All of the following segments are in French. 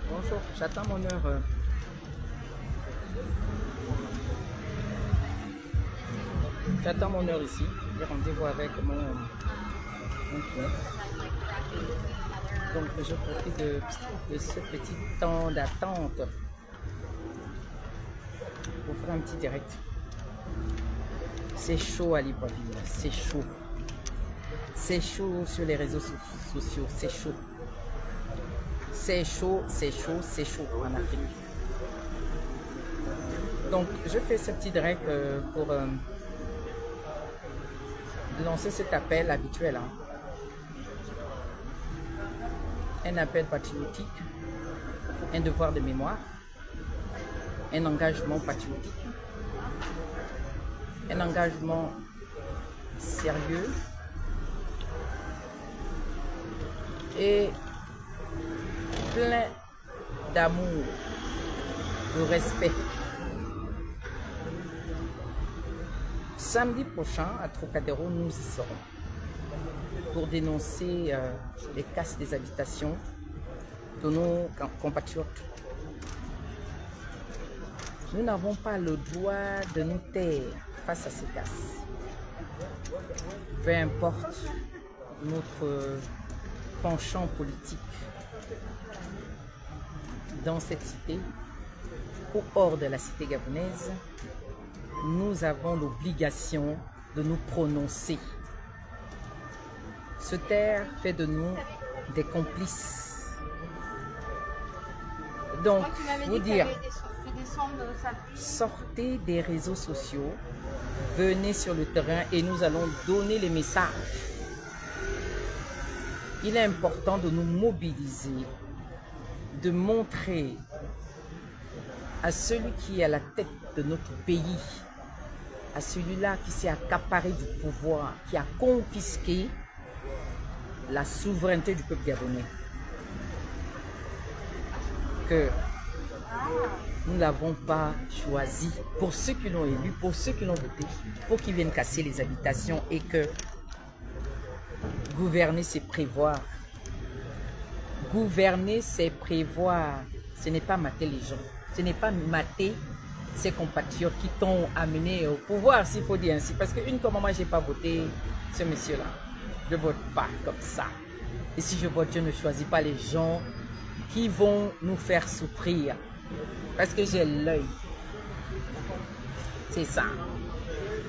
Bonjour, j'attends mon heure. J'attends mon heure ici. J'ai rendez-vous avec mon client. Donc je profite de ce petit temps d'attente pour faire un petit direct. C'est chaud à Libreville, c'est chaud. C'est chaud sur les réseaux sociaux, c'est chaud. C'est chaud, c'est chaud, c'est chaud en Afrique. Donc je fais ce petit direct pour lancer cet appel habituel. Hein. Un appel patriotique, un devoir de mémoire, un engagement patriotique, un engagement sérieux et plein d'amour, de respect. Samedi prochain, à Trocadéro, nous y serons pour dénoncer les casses des habitations de nos compatriotes. Nous n'avons pas le droit de nous taire face à ces casses. Peu importe notre penchant politique dans cette cité ou hors de la cité gabonaise, nous avons l'obligation de nous prononcer. Se taire fait de nous des complices. Donc, vous dire, sortez des réseaux sociaux, venez sur le terrain et nous allons donner les messages. Il est important de nous mobiliser, de montrer à celui qui est à la tête de notre pays, à celui-là qui s'est accaparé du pouvoir, qui a confisqué la souveraineté du peuple gabonais, que nous n'avons pas choisi pour ceux qui l'ont élu, pour ceux qui l'ont voté, pour qu'ils viennent casser les habitations et que gouverner c'est prévoir. Gouverner c'est prévoir. Ce n'est pas mater les gens. Ce n'est pas mater ces compatriotes qui t'ont amené au pouvoir, s'il faut dire ainsi. Parce qu'une comme moi, je n'ai pas voté ce monsieur-là. Je ne vote pas comme ça. Et si je vote, je ne choisis pas les gens qui vont nous faire souffrir. Parce que j'ai l'œil. C'est ça.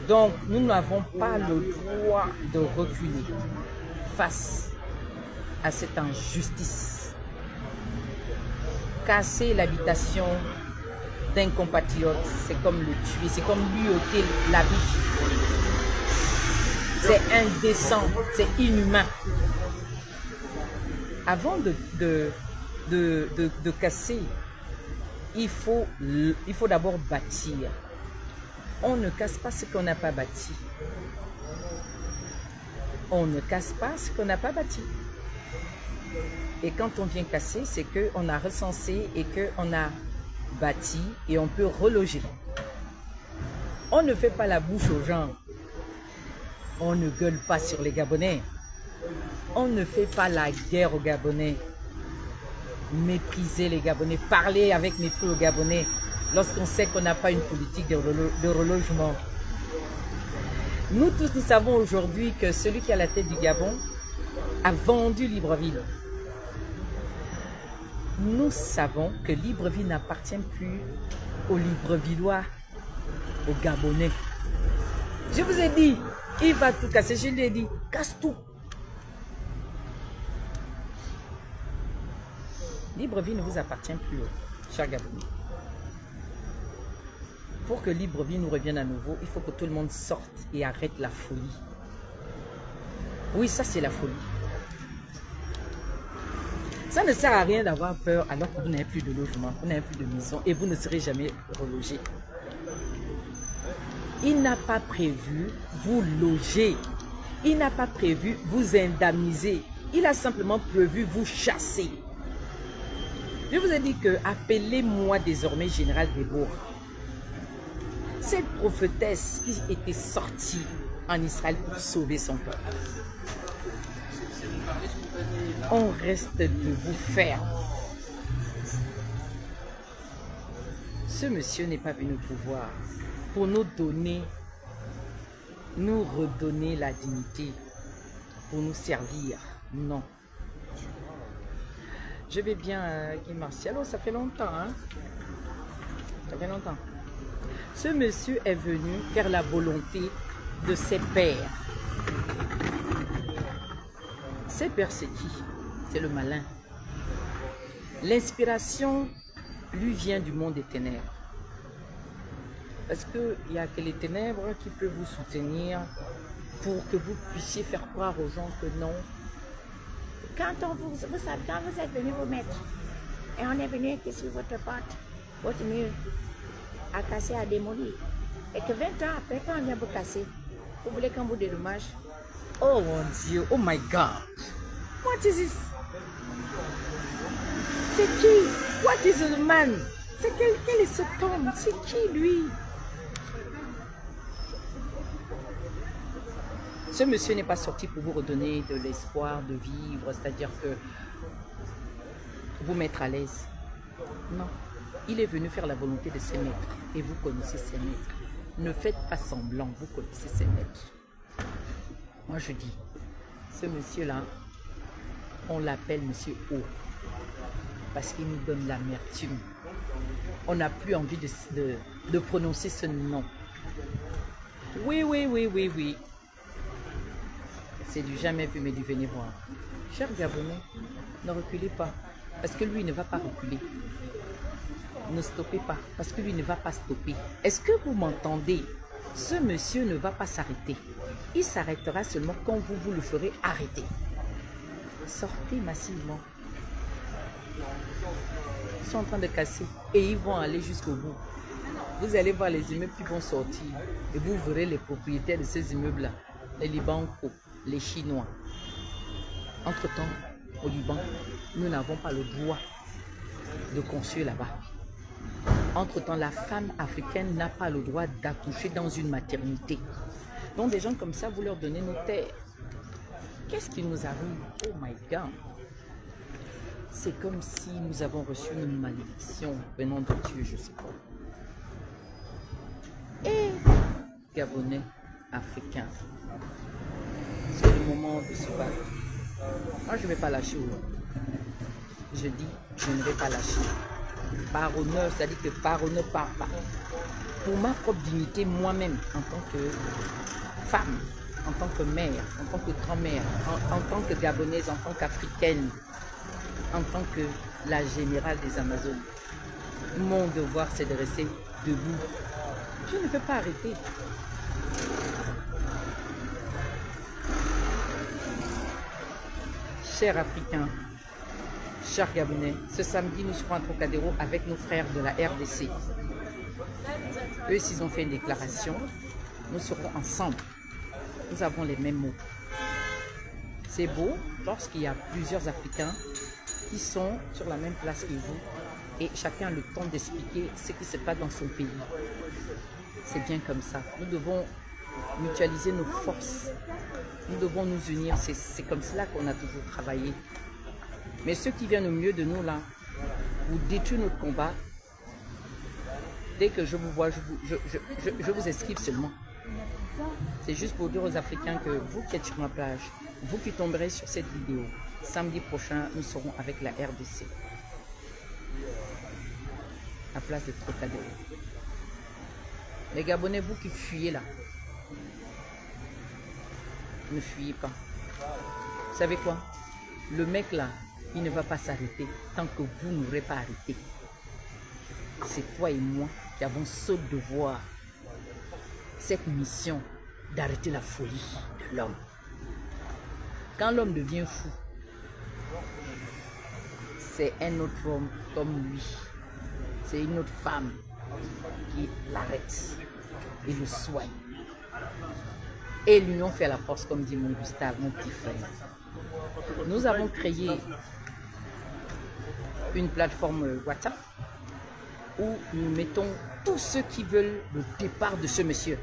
Donc, nous n'avons pas le droit de reculer face à cette injustice. Casser l'habitation d'un compatriote, c'est comme le tuer, c'est comme lui ôter la vie. C'est indécent, c'est inhumain. Avant de casser, il faut d'abord bâtir. On ne casse pas ce qu'on n'a pas bâti. On ne casse pas ce qu'on n'a pas bâti. Et quand on vient casser, c'est qu'on a recensé et qu'on a bâti et on peut reloger. On ne fait pas la bouche aux gens. On ne gueule pas sur les Gabonais. On ne fait pas la guerre aux Gabonais. Mépriser les Gabonais, parler avec mépris aux Gabonais lorsqu'on sait qu'on n'a pas une politique de relogement. Nous tous, nous savons aujourd'hui que celui qui est à la tête du Gabon a vendu Libreville. Nous savons que Libreville n'appartient plus aux Librevillois, aux Gabonais. Je vous ai dit, il va tout casser. Je lui ai dit, casse tout. Libreville ne vous appartient plus, chers Gabonais. Pour que Libreville nous revienne à nouveau, il faut que tout le monde sorte et arrête la folie. Oui, ça c'est la folie. Ça ne sert à rien d'avoir peur alors que vous n'avez plus de logement, vous n'avez plus de maison et vous ne serez jamais relogé. Il n'a pas prévu vous loger. Il n'a pas prévu vous indemniser. Il a simplement prévu vous chasser. Je vous ai dit que appelez-moi désormais Général Debour. Cette prophétesse qui était sortie en Israël pour sauver son peuple. On reste debout ferme. Ce monsieur n'est pas venu au pouvoir pour nous donner, nous redonner la dignité, pour nous servir. Non. Je vais bien, Guy Martial. Oh, ça fait longtemps, hein? Ça fait longtemps. Ce monsieur est venu faire la volonté de ses pères. Ses pères, c'est qui? C'est le malin. L'inspiration lui vient du monde des ténèbres. Parce qu'il n'y a que les ténèbres qui peuvent vous soutenir pour que vous puissiez faire croire aux gens que non. Quand vous savez, quand vous êtes venu vous mettre, et on est venu sur votre porte, votre mur, à casser, à démolir, et que 20 ans après, quand on vient vous casser, vous voulez qu'on vous dédommage? Oh mon Dieu, oh my God. What is this? C'est qui? What is the man? C'est quel est cet homme? C'est qui lui? Ce monsieur n'est pas sorti pour vous redonner de l'espoir de vivre, c'est-à-dire que vous mettre à l'aise. Non. Il est venu faire la volonté de ses maîtres. Et vous connaissez ses maîtres. Ne faites pas semblant, vous connaissez ses maîtres. Moi je dis, ce monsieur-là, on l'appelle monsieur O. Parce qu'il nous donne l'amertume. On n'a plus envie de prononcer ce nom. Oui, oui, oui, oui, oui. C'est du jamais vu, mais du venez voir. Cher Gabonais, ne reculez pas, parce que lui ne va pas reculer. Ne stoppez pas, parce que lui ne va pas stopper. Est-ce que vous m'entendez? Ce monsieur ne va pas s'arrêter. Il s'arrêtera seulement quand vous le ferez arrêter. Sortez massivement. Ils sont en train de casser et ils vont aller jusqu'au bout. Vous allez voir les immeubles qui vont sortir et vous verrez les propriétaires de ces immeubles-là, les Libanco, les Chinois. Entre-temps, au Liban, nous n'avons pas le droit de construire là-bas. Entre-temps, la femme africaine n'a pas le droit d'accoucher dans une maternité. Donc, des gens comme ça, vous leur donnez nos terres. Qu'est-ce qui nous arrive? Oh my God! C'est comme si nous avons reçu une malédiction venant de Dieu, je ne sais pas. Et Gabonais, Africains, c'est le moment de se battre. Moi, je ne vais pas lâcher. Je dis, je ne vais pas lâcher. Par honneur, c'est-à-dire que par honneur, pas. Pour ma propre dignité, moi-même, en tant que femme, en tant que mère, en tant que grand-mère, en tant que Gabonaise, en tant qu'Africaine, en tant que la générale des Amazones, mon devoir, c'est de rester debout. Je ne peux pas arrêter. Chers Africains, chers Gabonais, ce samedi, nous serons à Trocadéro avec nos frères de la RDC. Eux, s'ils ont fait une déclaration, nous serons ensemble. Nous avons les mêmes mots. C'est beau lorsqu'il y a plusieurs Africains qui sont sur la même place que vous et chacun a le temps d'expliquer ce qui se passe dans son pays. C'est bien comme ça. Nous devons mutualiser nos forces. Nous devons nous unir. C'est comme cela qu'on a toujours travaillé. Mais ceux qui viennent au milieu de nous, là, vous détruisent notre combat. Dès que je vous vois, je vous esquive seulement. C'est juste pour dire aux Africains que vous qui êtes sur ma plage, vous qui tomberez sur cette vidéo, samedi prochain, nous serons avec la RDC. À place de Trocadéro. Les Gabonais, vous qui fuyez là, ne fuyez pas. Vous savez quoi? Le mec là, il ne va pas s'arrêter tant que vous n'aurez pas arrêté. C'est toi et moi qui avons ce devoir, cette mission d'arrêter la folie de l'homme. Quand l'homme devient fou, c'est un autre homme comme lui. C'est une autre femme qui l'arrête et le soigne. Et l'union fait la force, comme dit mon Gustave, mon petit frère. Nous avons créé une plateforme WhatsApp où nous mettons tous ceux qui veulent le départ de ce monsieur,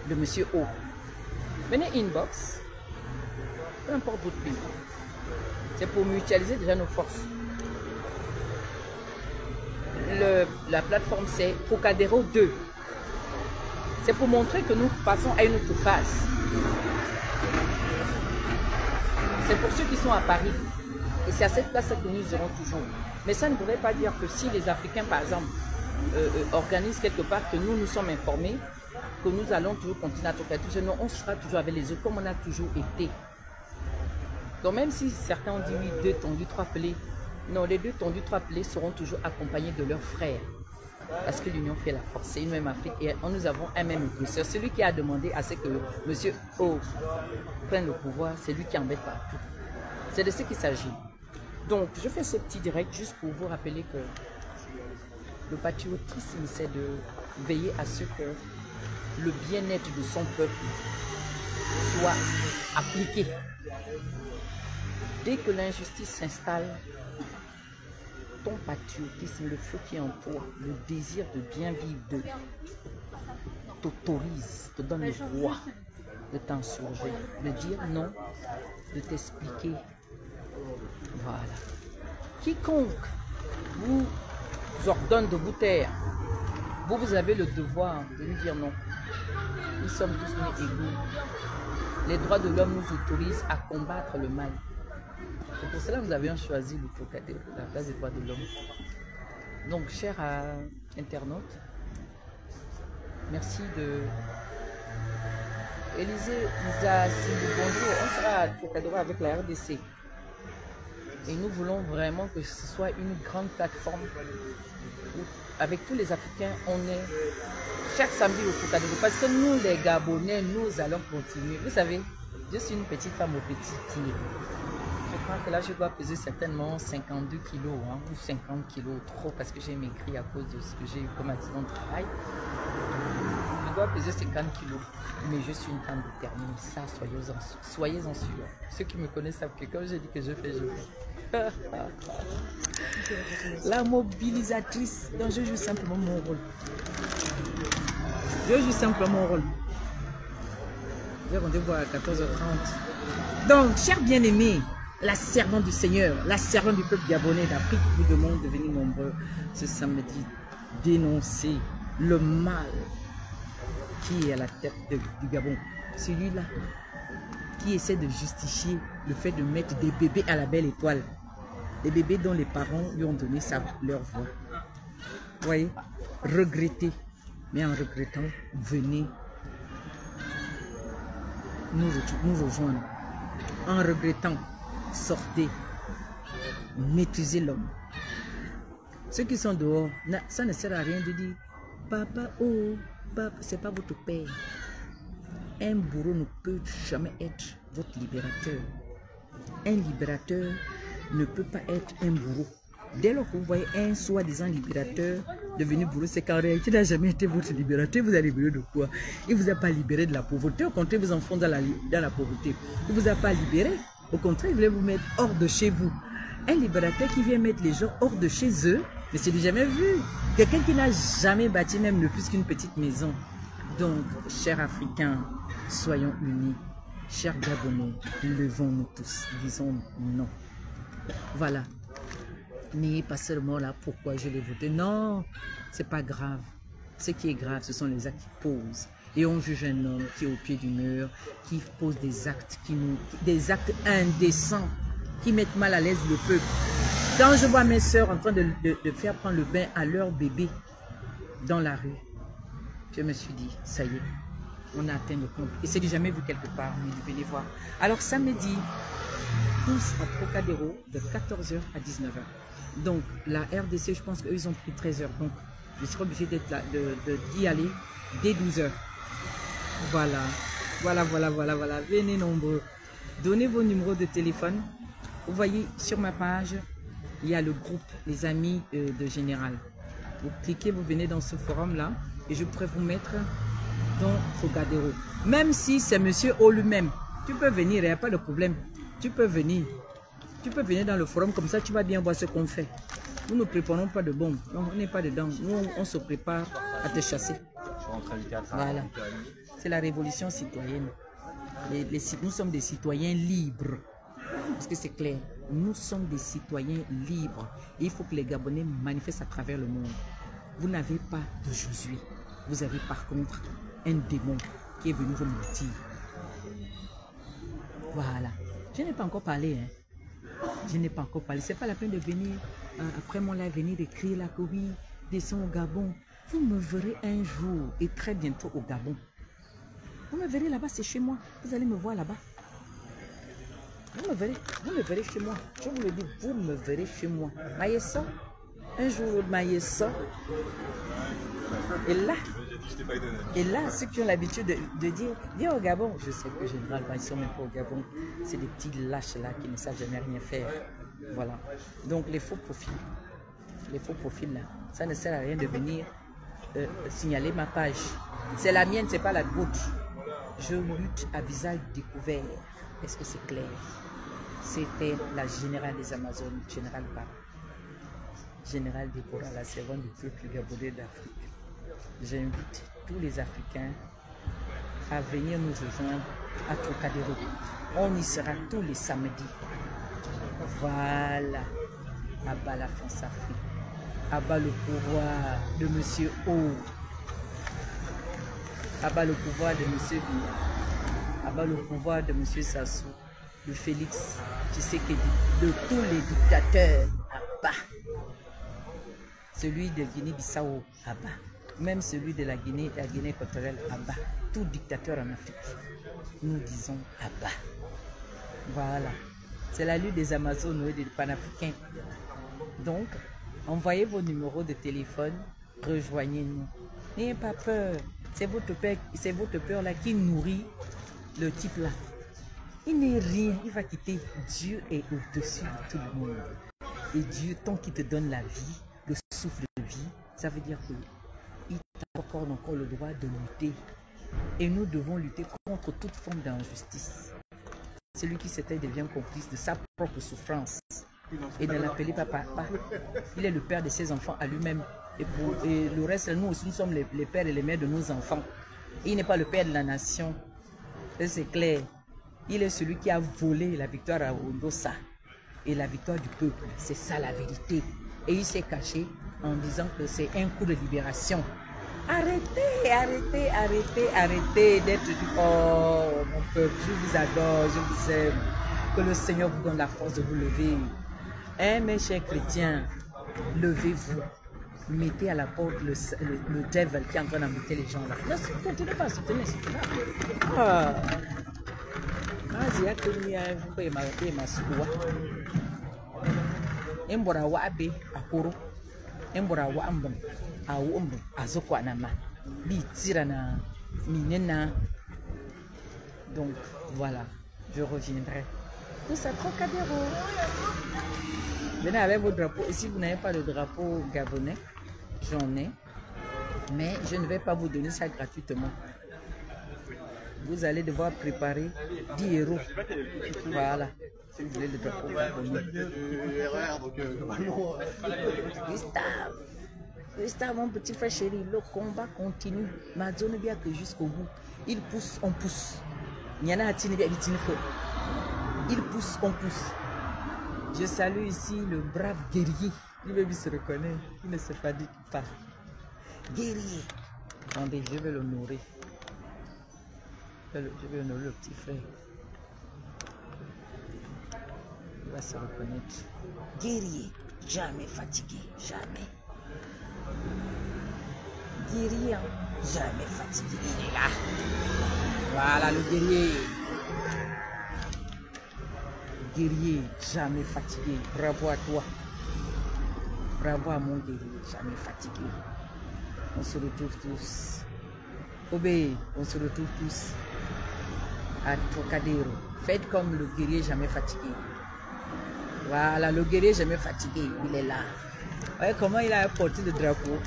de monsieur O. Venez inbox, peu importe votre pays. C'est pour mutualiser déjà nos forces. La plateforme, c'est Trocadéro 2. C'est pour montrer que nous passons à une autre phase. C'est pour ceux qui sont à Paris. Et c'est à cette place que nous irons toujours. Mais ça ne voudrait pas dire que si les Africains, par exemple, organisent quelque part que nous sommes informés, que nous allons toujours continuer à toquer. Non, on sera toujours avec les autres comme on a toujours été. Donc même si certains ont dit oui, 2 tondus, 3 pelés, non, les 2 tondus, 3 pelés seront toujours accompagnés de leurs frères. Parce que l'union fait la force, c'est une même Afrique et nous avons un même agresseur. Celui qui a demandé à ce que M. O prenne le pouvoir, c'est lui qui embête partout. C'est de ce qu'il s'agit. Donc, je fais ce petit direct juste pour vous rappeler que le patriotisme, c'est de veiller à ce que le bien-être de son peuple soit appliqué. Dès que l'injustice s'installe, ton patriotisme, le feu qui est en toi, le désir de bien vivre, t'autorise, te donne le droit de t'insurger, de dire non, de t'expliquer. Voilà. Quiconque vous ordonne de vous taire, vous avez le devoir de lui dire non. Nous sommes tous nés égaux. Les droits de l'homme nous autorisent à combattre le mal. C'est pour cela que nous avions choisi le Trocadéro, la place des droits de l'homme. Donc, chers internautes, merci de... Élisée nous a dit bonjour, on sera à Trocadéro avec la RDC. Et nous voulons vraiment que ce soit une grande plateforme où, avec tous les Africains, on est chaque samedi au Trocadéro. Parce que nous, les Gabonais, nous allons continuer. Vous savez, je suis une petite femme au petit pied. Je crois que là, je dois peser certainement 52 kilos ou 50 kilos trop parce que j'ai maigri à cause de ce que j'ai eu comme accident de travail. Je dois peser 50 kilos, mais je suis une femme déterminée. Ça, soyez-en sûrs. Ceux qui me connaissent savent que quand j'ai dit que je fais, je fais. La mobilisatrice, donc je joue simplement mon rôle. Je joue simplement mon rôle. J'ai rendez-vous à 14h30. Donc, chers bien-aimés, la servante du Seigneur, la servante du peuple gabonais d'Afrique vous demande de venir nombreux ce samedi dénoncer le mal qui est à la tête du Gabon. Celui-là qui essaie de justifier le fait de mettre des bébés à la belle étoile. Des bébés dont les parents lui ont donné leur voix. Vous voyez, regrettez, mais en regrettant, venez nous rejoindre. En regrettant, sortez, maîtrisez l'homme. Ceux qui sont dehors, ça ne sert à rien de dire papa, oh, papa, c'est pas votre père. Un bourreau ne peut jamais être votre libérateur. Un libérateur ne peut pas être un bourreau. Dès lors que vous voyez un soi-disant libérateur devenu bourreau, c'est qu'en réalité, il n'a jamais été votre libérateur. Vous avez libéré de quoi? Il ne vous a pas libéré de la pauvreté. Au contraire, il vous enfonce dans la pauvreté. Il ne vous a pas libéré. Au contraire, il voulait vous mettre hors de chez vous. Un libérateur qui vient mettre les gens hors de chez eux, mais c'est du jamais vu. Quelqu'un qui n'a jamais bâti même ne plus qu'une petite maison. Donc, chers Africains, soyons unis. Chers Gabonais, levons-nous tous. Disons non. Voilà. N'ayez pas seulement là pourquoi je l'ai voté. Non, c'est pas grave. Ce qui est grave, ce sont les actes qui posent. Et on juge un homme qui est au pied du mur, qui pose des actes des actes indécents, qui mettent mal à l'aise le peuple. Quand je vois mes soeurs en train de faire prendre le bain à leur bébé dans la rue, je me suis dit, ça y est, on a atteint le compte. Et c'est du jamais vu quelque part, mais venez voir. Alors samedi, tous à Trocadéro de 14h à 19h. Donc la RDC, je pense qu'eux, ils ont pris 13h. Donc je serai obligé d'être là, d'y aller dès 12h. Voilà. Venez nombreux. Donnez vos numéros de téléphone. Vous voyez sur ma page, il y a le groupe Les Amis de Général. Vous cliquez, vous venez dans ce forum-là et je pourrais vous mettre dans Trocadéro. Même si c'est monsieur O lui-même, tu peux venir, il n'y a pas de problème. Tu peux venir. Tu peux venir dans le forum, comme ça tu vas bien voir ce qu'on fait. Nous ne préparons pas de bombes. Non, on n'est pas dedans. Nous, on se prépare à te chasser. Voilà. C'est la révolution citoyenne. Nous sommes des citoyens libres. Parce que c'est clair, nous sommes des citoyens libres. Et il faut que les Gabonais manifestent à travers le monde. Vous n'avez pas de Josué. Vous avez par contre un démon qui est venu vous mentir. Voilà. Je n'ai pas encore parlé. Hein. Je n'ai pas encore parlé. C'est pas la peine de venir, après mon live, venir écrire là que oui, descends au Gabon. Vous me verrez un jour et très bientôt au Gabon. Vous me verrez là-bas, c'est chez moi. Vous allez me voir là-bas. Vous me verrez chez moi. Je vous le dis, vous me verrez chez moi. Maïessa, un jour Maïessa. Et là, ceux qui ont l'habitude de dire, viens au Gabon. Je sais que généralement, ils ne sont même pas au Gabon. C'est des petits lâches là qui ne savent jamais rien faire. Voilà. Donc les faux profils. Les faux profils là, ça ne sert à rien de venir signaler ma page. C'est la mienne, c'est pas la vôtre. Je lutte à visage découvert. Est-ce que c'est clair? C'était la générale des Amazones, générale Baba. Générale Déborah, la servante du peuple gabonais d'Afrique. J'invite tous les Africains à venir nous rejoindre à Trocadéro. On y sera tous les samedis. Voilà. À bas la France-Afrique. À bas le pouvoir de M. O. À bas le pouvoir de M. B. À bas le pouvoir de M. Sassou, de Félix, de tous les dictateurs, à bas. Celui de Guinée-Bissau, à bas. Même celui de la Guinée équatoriale, à bas. Tout dictateur en Afrique, nous disons à bas. Voilà. C'est la lutte des Amazones et des Panafricains. Donc, envoyez vos numéros de téléphone, rejoignez-nous. N'ayez pas peur. C'est votre peur là qui nourrit le type là. Il n'est rien, il va quitter. Dieu est au-dessus de tout le monde. Et Dieu, tant qu'il te donne la vie, le souffle de vie, ça veut dire qu'il t'accorde encore le droit de lutter. Et nous devons lutter contre toute forme d'injustice. Celui qui s'éteint devient complice de sa propre souffrance. Et de l'appeler papa. Il est le père de ses enfants à lui-même. Et le reste, nous aussi, nous sommes les pères et les mères de nos enfants. Il n'est pas le père de la nation. C'est clair. Il est celui qui a volé la victoire à Ondossa. Et la victoire du peuple. C'est ça la vérité. Et il s'est caché en disant que c'est un coup de libération. Arrêtez, arrêtez, arrêtez, arrêtez d'être du oh mon peuple, je vous adore, je vous aime. Que le Seigneur vous donne la force de vous lever. Hein, mes chers chrétiens, levez-vous. Mettez à la porte le devil qui est en train d'embêter les gens là. Non, continuez pas à soutenir, soutenez. Ah. Vas-y, vous pouvez ma soua. Embora wa abe akoro. Embora wa ambon. Aou ombo azokwa na ma. Bi tira na minena. Donc voilà, je reviendrai. Tout ça Trocadéro. Venez avec vos drapeaux. Et si vous n'avez pas de drapeau gabonais, j'en ai. Mais je ne vais pas vous donner ça gratuitement. Vous allez devoir préparer 10 €. Voilà. Si vous voulez le drapeau gabonais. Gustave, mon petit frère chéri, le combat continue. Ma zone bien que jusqu'au bout. Il pousse, on pousse. Il y en a il pousse, on pousse. Je salue ici le brave guerrier. Lui-même se reconnaît. Il ne se fatigue pas. Guerrier. Attendez, je vais l'honorer. Je vais honorer le petit frère. Il va se reconnaître. Guerrier. Jamais fatigué. Jamais. Guerrier. Jamais fatigué. Il est là. Voilà le guerrier. Guerrier, jamais fatigué. Bravo à toi. Bravo à mon guerrier, jamais fatigué. On se retrouve tous. Obé, on se retrouve tous à Trocadéro. Faites comme le guerrier jamais fatigué. Voilà, le guerrier jamais fatigué, il est là. Voyez comment il a apporté le drapeau.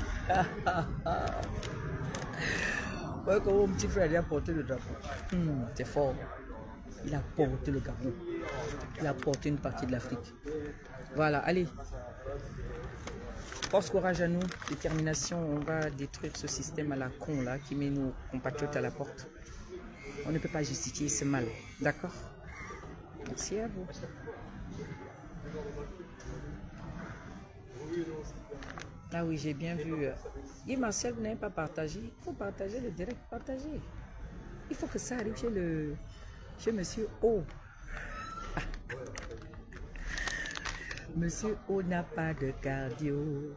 Voyez comment mon petit frère a apporté le drapeau. C'est fort. Il a porté le Gabon. Il a porté une partie de l'Afrique. Voilà, allez. Force, courage à nous, détermination. On va détruire ce système à la con là qui met nos compatriotes à la porte. On ne peut pas justifier ce mal. D'accord? Merci à vous. Ah oui, j'ai bien vu. Guy Marcel, vous n'avez pas partagé. Il faut partager le direct, partager. Il faut que ça arrive chez Monsieur O. Monsieur O n'a pas de cardio.